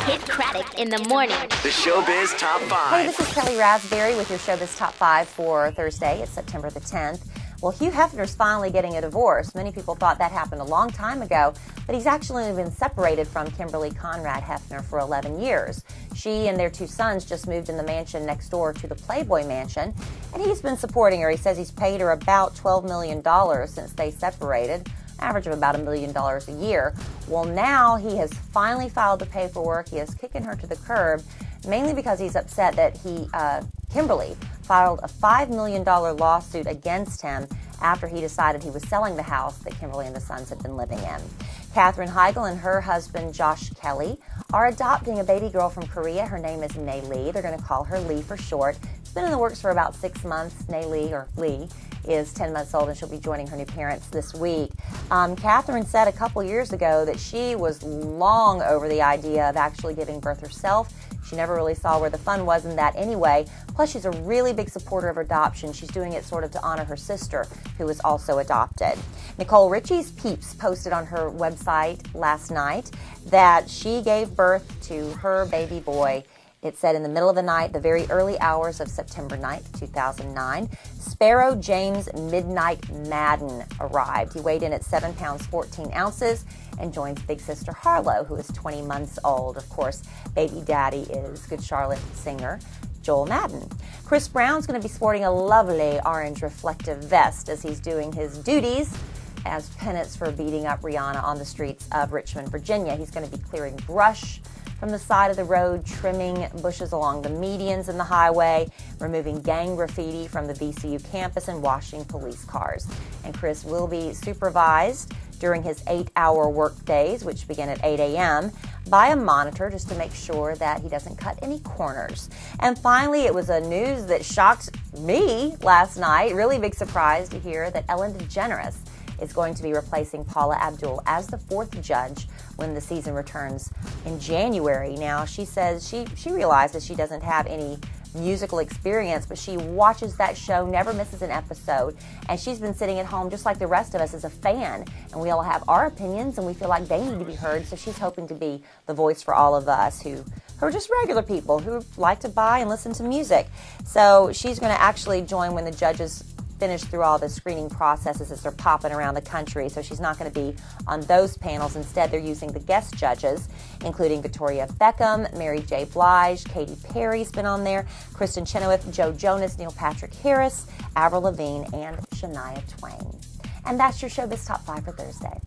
Kidd Kraddick in the morning. The Showbiz Top 5. Hey, this is Kellie Rasberry with your Showbiz Top 5 for Thursday. It's September the 10th. Well, Hugh Hefner's finally getting a divorce. Many people thought that happened a long time ago, but he's actually been separated from Kimberly Conrad Hefner for 11 years. She and their two sons just moved in the mansion next door to the Playboy Mansion, and he's been supporting her. He says he's paid her about $12 million since they separated, average of about $1 million a year. Well, now he has finally filed the paperwork. He is kicking her to the curb, mainly because he's upset that Kimberly filed a $5 million lawsuit against him after he decided he was selling the house that Kimberly and the sons had been living in. Katherine Heigl and her husband, Josh Kelly, are adopting a baby girl from Korea. Her name is Nae Lee. They're going to call her Lee for short. It's been in the works for about 6 months. Nae Lee, or Lee, is 10 months old, and she'll be joining her new parents this week. Katherine said a couple years ago that she was long over the idea of actually giving birth herself. She never really saw where the fun was in that anyway. Plus, she's a really big supporter of adoption. She's doing it sort of to honor her sister, who was also adopted. Nicole Richie's Peeps posted on her website last night that she gave birth to her baby boy. It said in the middle of the night, the very early hours of September 9th, 2009, Sparrow James Midnight Madden arrived. He weighed in at 7 pounds 14 ounces and joins big sister Harlow, who is 20 months old. Of course, baby daddy is Good Charlotte singer Joel Madden. Chris Brown's going to be sporting a lovely orange reflective vest as he's doing his duties as penance for beating up Rihanna on the streets of Richmond, Virginia. He's going to be clearing brush from the side of the road, trimming bushes along the medians in the highway, removing gang graffiti from the VCU campus, and washing police cars. And Chris will be supervised during his 8-hour work days, which begin at 8 a.m., by a monitor just to make sure that he doesn't cut any corners. And finally, it was a news that shocked me last night. Really big surprise to hear that Ellen DeGeneres is going to be replacing Paula Abdul as the 4th judge when the season returns in January. Now, she says she realizes she doesn't have any musical experience, but she watches that show, never misses an episode, and she's been sitting at home just like the rest of us as a fan, and we all have our opinions, and we feel like they need to be heard, so she's hoping to be the voice for all of us who are just regular people who like to buy and listen to music. So she's going to actually join when the judges finish through all the screening processes as they're popping around the country, so she's not going to be on those panels. Instead, they're using the guest judges, including Victoria Beckham, Mary J. Blige, Katy Perry's been on there, Kristen Chenoweth, Joe Jonas, Neil Patrick Harris, Avril Lavigne, and Shania Twain. And that's your Showbiz Top 5 for Thursday.